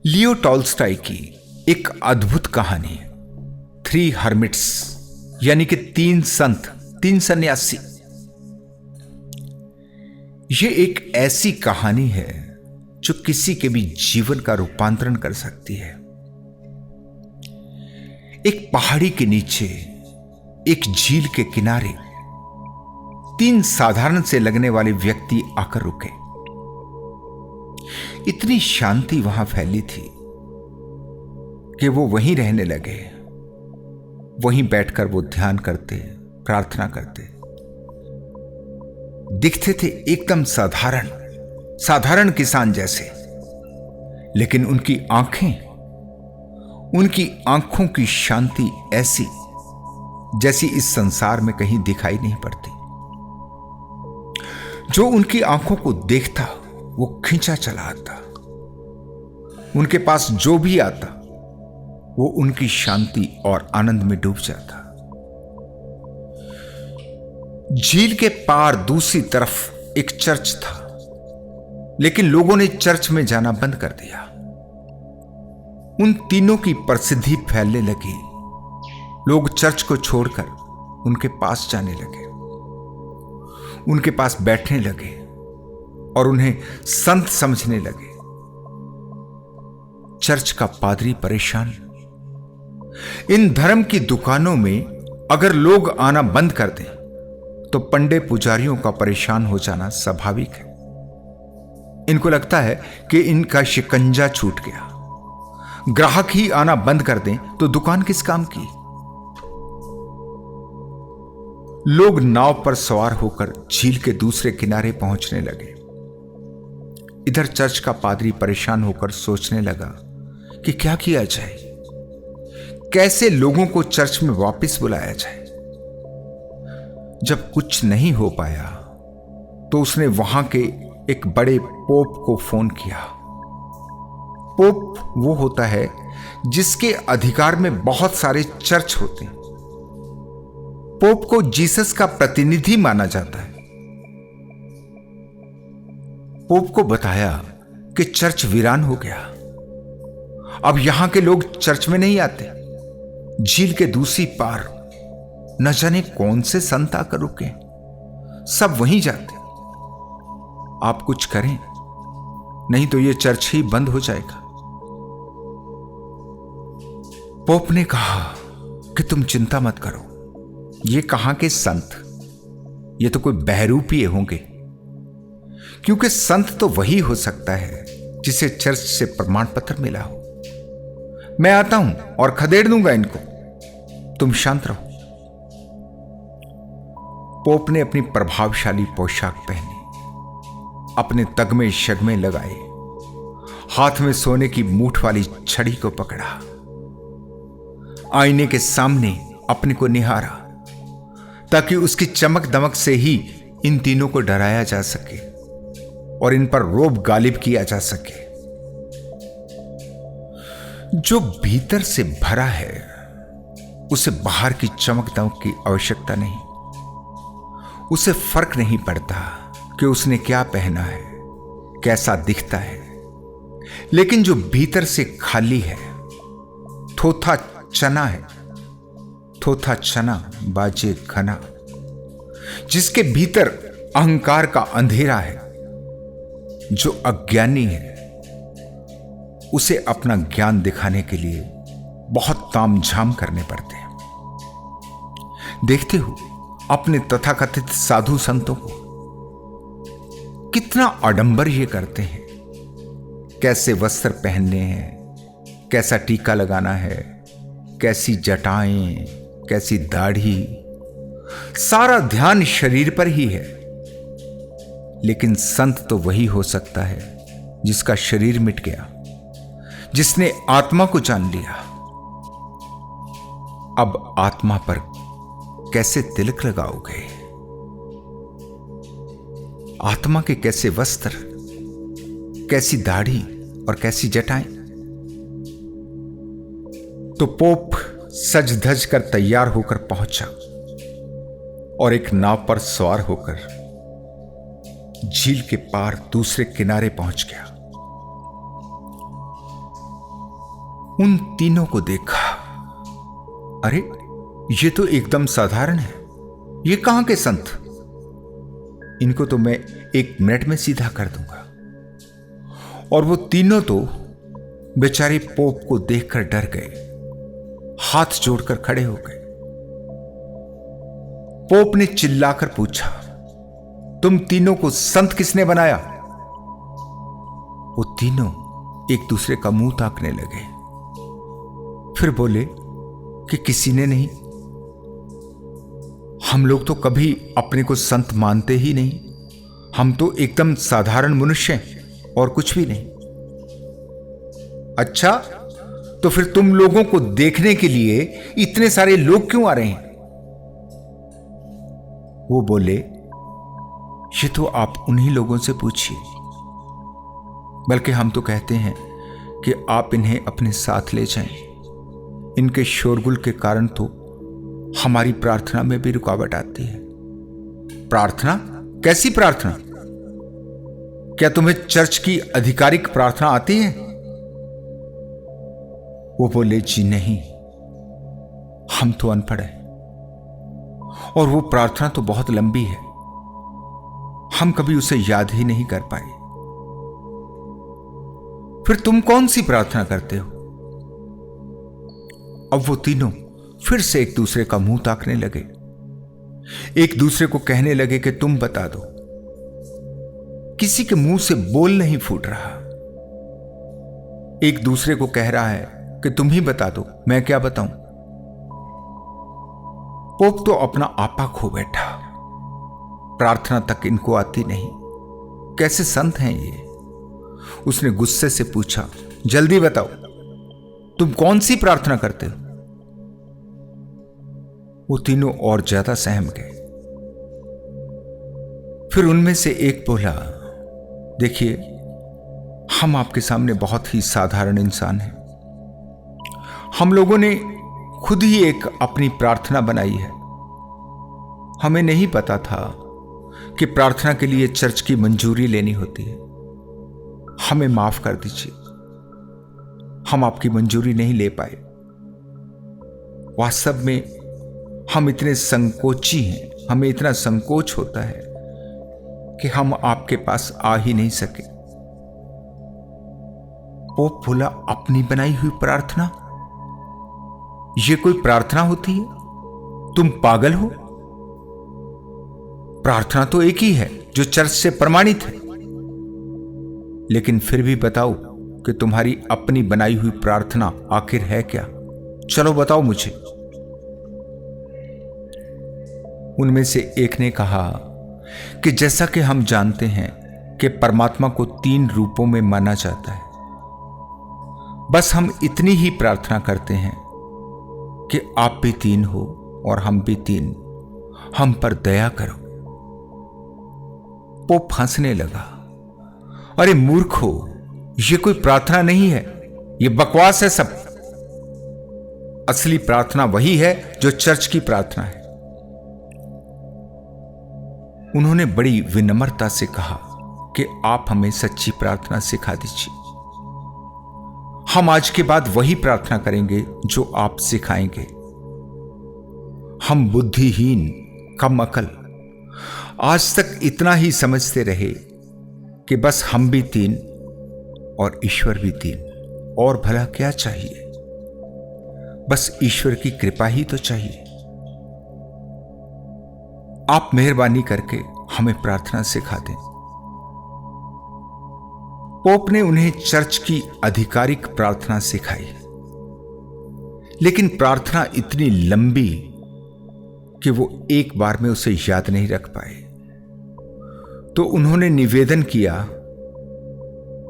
Leo Tolstoy की एक अद्भुत कहानी, थ्री हर्मिट्स, यानी कि तीन संत, तीन सन्यासी। ये एक ऐसी कहानी है जो किसी के भी जीवन का रूपांतरण कर सकती है। एक पहाड़ी के नीचे, एक झील के किनारे तीन साधारण से लगने वाले व्यक्ति आकर रुके। इतनी शांति वहां फैली थी कि वो वहीं रहने लगे। वहीं बैठकर वो ध्यान करते, प्रार्थना करते। दिखते थे एकदम साधारण किसान जैसे, लेकिन उनकी आंखों की शांति ऐसी जैसी इस संसार में कहीं दिखाई नहीं पड़ती। जो उनकी आंखों को देखता वो खींचा चला आता। उनके पास जो भी आता वो उनकी शांति और आनंद में डूब जाता। झील के पार दूसरी तरफ एक चर्च था, लेकिन लोगों ने चर्च में जाना बंद कर दिया। उन तीनों की प्रसिद्धि फैलने लगी। लोग चर्च को छोड़कर उनके पास जाने लगे, उनके पास बैठने लगे और उन्हें संत समझने लगे। चर्च का पादरी परेशान। इन धर्म की दुकानों में अगर लोग आना बंद कर दें तो पंडे पुजारियों का परेशान हो जाना स्वाभाविक है। इनको लगता है कि इनका शिकंजा छूट गया। ग्राहक ही आना बंद कर दें तो दुकान किस काम की। लोग नाव पर सवार होकर झील के दूसरे किनारे पहुंचने लगे। इधर चर्च का पादरी परेशान होकर सोचने लगा कि क्या किया जाए, कैसे लोगों को चर्च में वापस बुलाया जाए। जब कुछ नहीं हो पाया तो उसने वहां के एक बड़े पोप को फोन किया। पोप वो होता है जिसके अधिकार में बहुत सारे चर्च होते हैं। पोप को जीसस का प्रतिनिधि माना जाता है। पोप को बताया कि चर्च वीरान हो गया। अब यहां के लोग चर्च में नहीं आते। झील के दूसरी पार न जाने कौन से संत आकर रुके, सब वहीं जाते। आप कुछ करें, नहीं तो यह चर्च ही बंद हो जाएगा। पोप ने कहा कि तुम चिंता मत करो, ये कहां के संत, ये तो कोई बहरूपीय होंगे, क्योंकि संत तो वही हो सकता है जिसे चर्च से प्रमाण पत्र मिला हो। मैं आता हूं और खदेड़ दूंगा इनको, तुम शांत रहो। पोप ने अपनी प्रभावशाली पोशाक पहनी, अपने तगमे शगमे लगाए, हाथ में सोने की मूठ वाली छड़ी को पकड़ा, आईने के सामने अपने को निहारा ताकि उसकी चमक दमक से ही इन तीनों को डराया जा सके और इन पर रोब गालिब किया जा सके। जो भीतर से भरा है उसे बाहर की चमक दमक की आवश्यकता नहीं। उसे फर्क नहीं पड़ता कि उसने क्या पहना है, कैसा दिखता है, लेकिन जो भीतर से खाली है, थोथा चना बाजे घना, जिसके भीतर अहंकार का अंधेरा है, जो अज्ञानी है, उसे अपना ज्ञान दिखाने के लिए बहुत तामझाम करने पड़ते हैं। देखते हो अपने तथाकथित साधु संतों को, कितना आडंबर ये करते हैं। कैसे वस्त्र पहनने हैं, कैसा टीका लगाना है, कैसी जटाएं, कैसी दाढ़ी, सारा ध्यान शरीर पर ही है। लेकिन संत तो वही हो सकता है जिसका शरीर मिट गया, जिसने आत्मा को जान लिया। अब आत्मा पर कैसे तिलक लगाओगे? आत्मा के कैसे वस्त्र, कैसी दाढ़ी और कैसी जटाएं? तो पोप सज धज कर तैयार होकर पहुंचा और एक नाव पर सवार होकर झील के पार दूसरे किनारे पहुंच गया। उन तीनों को देखा। अरे ये तो एकदम साधारण है, ये कहां के संत? इनको तो मैं 1 मिनट में सीधा कर दूंगा। और वो तीनों तो बेचारे पोप को देखकर डर गए, हाथ जोड़कर खड़े हो गए। पोप ने चिल्लाकर पूछा, तुम तीनों को संत किसने बनाया? वो तीनों एक दूसरे का मुंह ताकने लगे, फिर बोले कि किसी ने नहीं। हम लोग तो कभी अपने को संत मानते ही नहीं, हम तो एकदम साधारण मनुष्य हैं और कुछ भी नहीं। अच्छा, तो फिर तुम लोगों को देखने के लिए इतने सारे लोग क्यों आ रहे हैं? वो बोले, ये तो आप उन्हीं लोगों से पूछिए, बल्कि हम तो कहते हैं कि आप इन्हें अपने साथ ले जाएं। इनके शोरगुल के कारण तो हमारी प्रार्थना में भी रुकावट आती है। प्रार्थना? कैसी प्रार्थना? क्या तुम्हें चर्च की आधिकारिक प्रार्थना आती है? वो बोले, जी नहीं, हम तो अनपढ़ हैं और वो प्रार्थना तो बहुत लंबी है, हम कभी उसे याद ही नहीं कर पाए। फिर तुम कौन सी प्रार्थना करते हो? अब वो तीनों फिर से एक दूसरे का मुंह ताकने लगे, एक दूसरे को कहने लगे कि तुम बता दो। किसी के मुंह से बोल नहीं फूट रहा। एक दूसरे को कह रहा है कि तुम ही बता दो, मैं क्या बताऊं। पोप तो अपना आपा खो बैठा, प्रार्थना तक इनको आती नहीं, कैसे संत हैं ये। उसने गुस्से से पूछा, जल्दी बताओ, तुम कौन सी प्रार्थना करते हो? वो तीनों और ज्यादा सहम गए। फिर उनमें से एक बोला, देखिए, हम आपके सामने बहुत ही साधारण इंसान हैं। हम लोगों ने खुद ही एक अपनी प्रार्थना बनाई है। हमें नहीं पता था कि प्रार्थना के लिए चर्च की मंजूरी लेनी होती है। हमें माफ कर दीजिए, हम आपकी मंजूरी नहीं ले पाए। वास्तव में हम इतने संकोची हैं, हमें इतना संकोच होता है कि हम आपके पास आ ही नहीं सके। पोप बोला, अपनी बनाई हुई प्रार्थना? ये कोई प्रार्थना होती है? तुम पागल हो? प्रार्थना तो एक ही है जो चर्च से प्रमाणित है। लेकिन फिर भी बताओ कि तुम्हारी अपनी बनाई हुई प्रार्थना आखिर है क्या? चलो बताओ मुझे। उनमें से एक ने कहा कि जैसा कि हम जानते हैं कि परमात्मा को 3 रूपों में माना जाता है, बस हम इतनी ही प्रार्थना करते हैं कि आप भी 3 हो और हम भी 3, हम पर दया करो। पोप हंसने लगा, अरे मूर्खो, ये कोई प्रार्थना नहीं है, ये बकवास है सब। असली प्रार्थना वही है जो चर्च की प्रार्थना है। उन्होंने बड़ी विनम्रता से कहा कि आप हमें सच्ची प्रार्थना सिखा दीजिए। हम आज के बाद वही प्रार्थना करेंगे जो आप सिखाएंगे। हम बुद्धिहीन, कम अकल, आज तक इतना ही समझते रहे कि बस हम भी 3 और ईश्वर भी 3, और भला क्या चाहिए? बस ईश्वर की कृपा ही तो चाहिए। आप मेहरबानी करके हमें प्रार्थना सिखा दें। पोप ने उन्हें चर्च की आधिकारिक प्रार्थना सिखाई, लेकिन प्रार्थना इतनी लंबी कि वो एक बार में उसे याद नहीं रख पाए। तो उन्होंने निवेदन किया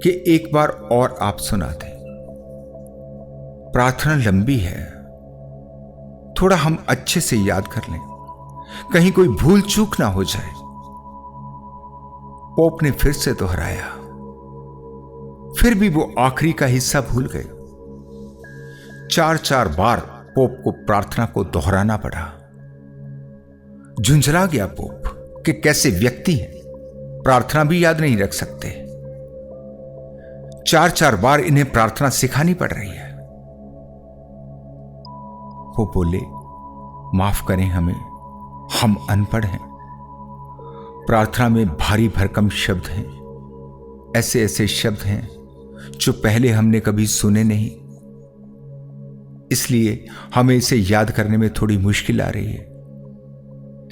कि एक बार और आप सुना दें। प्रार्थना लंबी है, थोड़ा हम अच्छे से याद कर लें, कहीं कोई भूल चूक ना हो जाए। पोप ने फिर से दोहराया, फिर भी वो आखिरी का हिस्सा भूल गए। 4 बार पोप को प्रार्थना को दोहराना पड़ा। झुंझला गया पोप कि कैसे व्यक्ति हैं, प्रार्थना भी याद नहीं रख सकते। 4 बार इन्हें प्रार्थना सिखानी पड़ रही है। वो बोले, माफ करें हमें, हम अनपढ़ हैं। प्रार्थना में भारी भरकम शब्द हैं, ऐसे ऐसे शब्द हैं जो पहले हमने कभी सुने नहीं, इसलिए हमें इसे याद करने में थोड़ी मुश्किल आ रही है।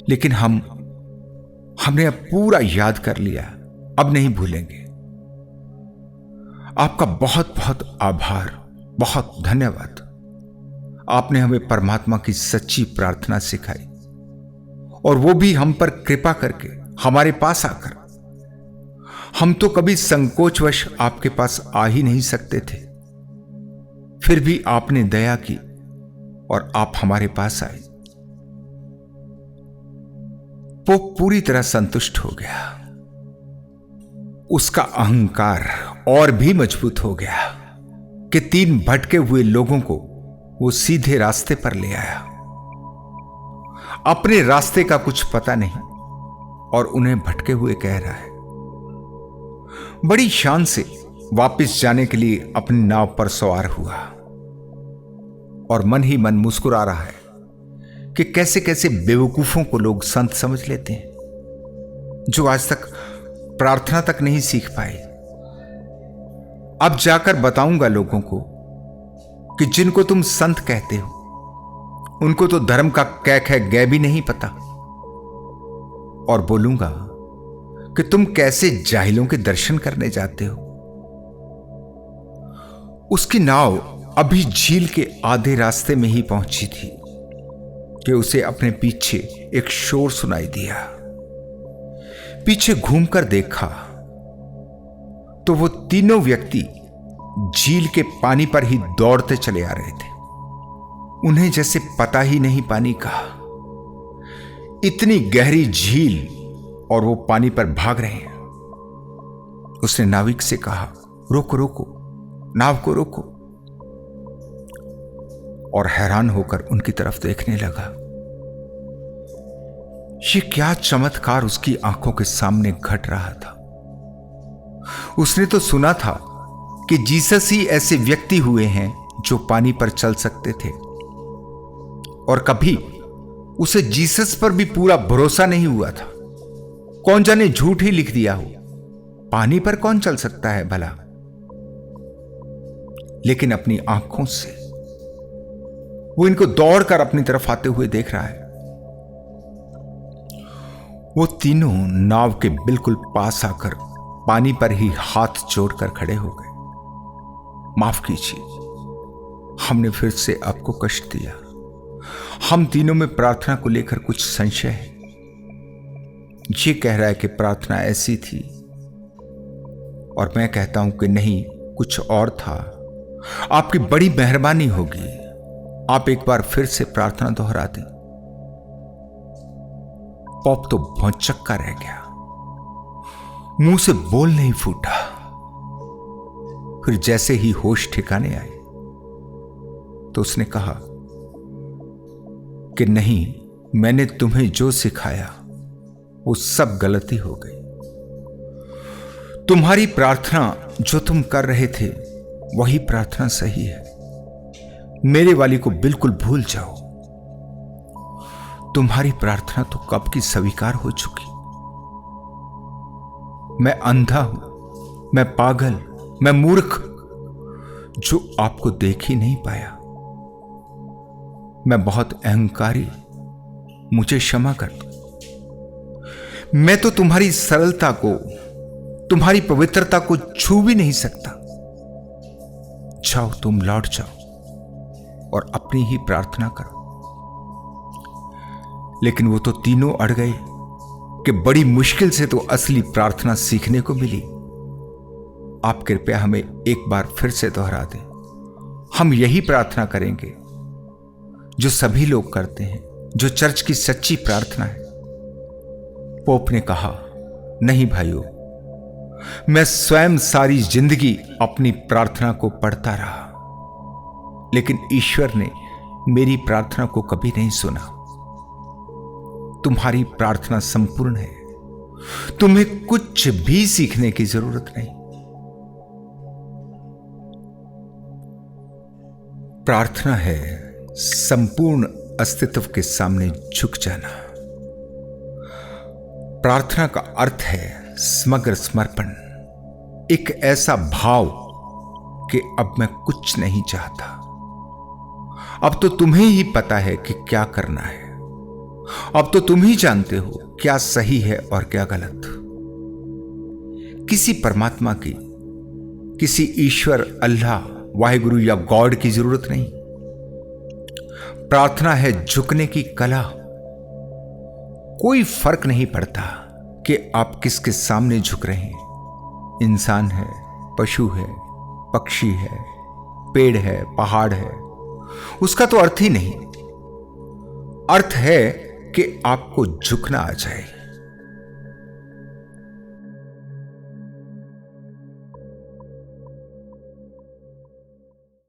लेकिन हमने अब पूरा याद कर लिया, अब नहीं भूलेंगे। आपका बहुत बहुत आभार, बहुत धन्यवाद। आपने हमें परमात्मा की सच्ची प्रार्थना सिखाई, और वो भी हम पर कृपा करके, हमारे पास आकर। हम तो कभी संकोचवश आपके पास आ ही नहीं सकते थे, फिर भी आपने दया की और आप हमारे पास आए। वो पूरी तरह संतुष्ट हो गया। उसका अहंकार और भी मजबूत हो गया कि 3 भटके हुए लोगों को वो सीधे रास्ते पर ले आया। अपने रास्ते का कुछ पता नहीं और उन्हें भटके हुए कह रहा है। बड़ी शान से वापस जाने के लिए अपनी नाव पर सवार हुआ और मन ही मन मुस्कुरा रहा है कि कैसे कैसे बेवकूफों को लोग संत समझ लेते हैं, जो आज तक प्रार्थना तक नहीं सीख पाए। अब जाकर बताऊंगा लोगों को कि जिनको तुम संत कहते हो, उनको तो धर्म का कैक है गै भी नहीं पता। और बोलूंगा कि तुम कैसे जाहिलों के दर्शन करने जाते हो। उसकी नाव अभी झील के आधे रास्ते में ही पहुंची थी कि उसे अपने पीछे एक शोर सुनाई दिया। पीछे घूमकर देखा तो वो तीनों व्यक्ति झील के पानी पर ही दौड़ते चले आ रहे थे। उन्हें जैसे पता ही नहीं पानी का। इतनी गहरी झील और वो पानी पर भाग रहे हैं। उसने नाविक से कहा, रोको रोको, नाव को रोको। और हैरान होकर उनकी तरफ देखने लगा। ये क्या चमत्कार उसकी आंखों के सामने घट रहा था। उसने तो सुना था कि जीसस ही ऐसे व्यक्ति हुए हैं जो पानी पर चल सकते थे, और कभी उसे जीसस पर भी पूरा भरोसा नहीं हुआ था। कौन जाने झूठ ही लिख दिया हो, पानी पर कौन चल सकता है भला। लेकिन अपनी आंखों से वो इनको दौड़कर अपनी तरफ आते हुए देख रहा है। वो तीनों नाव के बिल्कुल पास आकर पानी पर ही हाथ जोड़कर खड़े हो गए। माफ कीजिए, हमने फिर से आपको कष्ट दिया। हम तीनों में प्रार्थना को लेकर कुछ संशय है। ये कह रहा है कि प्रार्थना ऐसी थी, और मैं कहता हूं कि नहीं, कुछ और था। आपकी बड़ी मेहरबानी होगी, आप एक बार फिर से प्रार्थना दोहरा दें। पॉप तो भौचक्का रह गया, मुंह से बोल नहीं फूटा। फिर जैसे ही होश ठिकाने आए तो उसने कहा कि नहीं, मैंने तुम्हें जो सिखाया वो सब गलती हो गई। तुम्हारी प्रार्थना जो तुम कर रहे थे वही प्रार्थना सही है। मेरे वाली को बिल्कुल भूल जाओ। तुम्हारी प्रार्थना तो कब की स्वीकार हो चुकी। मैं अंधा हूं, मैं पागल, मैं मूर्ख, जो आपको देख ही नहीं पाया। मैं बहुत अहंकारी, मुझे क्षमा कर दो। मैं तो तुम्हारी सरलता को, तुम्हारी पवित्रता को छू भी नहीं सकता। जाओ, तुम लौट जाओ और अपनी ही प्रार्थना करो। लेकिन वो तो तीनों अड़ गए कि बड़ी मुश्किल से तो असली प्रार्थना सीखने को मिली। आप कृपया हमें एक बार फिर से दोहरा दें। हम यही प्रार्थना करेंगे जो सभी लोग करते हैं, जो चर्च की सच्ची प्रार्थना है। पोप ने कहा, नहीं भाइयों, मैं स्वयं सारी जिंदगी अपनी प्रार्थना को पढ़ता रहा, लेकिन ईश्वर ने मेरी प्रार्थना को कभी नहीं सुना। तुम्हारी प्रार्थना संपूर्ण है, तुम्हें कुछ भी सीखने की जरूरत नहीं। प्रार्थना है संपूर्ण अस्तित्व के सामने झुक जाना। प्रार्थना का अर्थ है समग्र समर्पण, एक ऐसा भाव कि अब मैं कुछ नहीं चाहता, अब तो तुम्हें ही पता है कि क्या करना है, अब तो तुम ही जानते हो क्या सही है और क्या गलत। किसी परमात्मा की, किसी ईश्वर, अल्लाह, वाहिगुरु या गॉड की जरूरत नहीं। प्रार्थना है झुकने की कला। कोई फर्क नहीं पड़ता कि आप किसके सामने झुक रहे हैं, इंसान है, पशु है, पक्षी है, पेड़ है, पहाड़ है, उसका तो अर्थ ही नहीं। अर्थ है कि आपको झुकना आ जाए।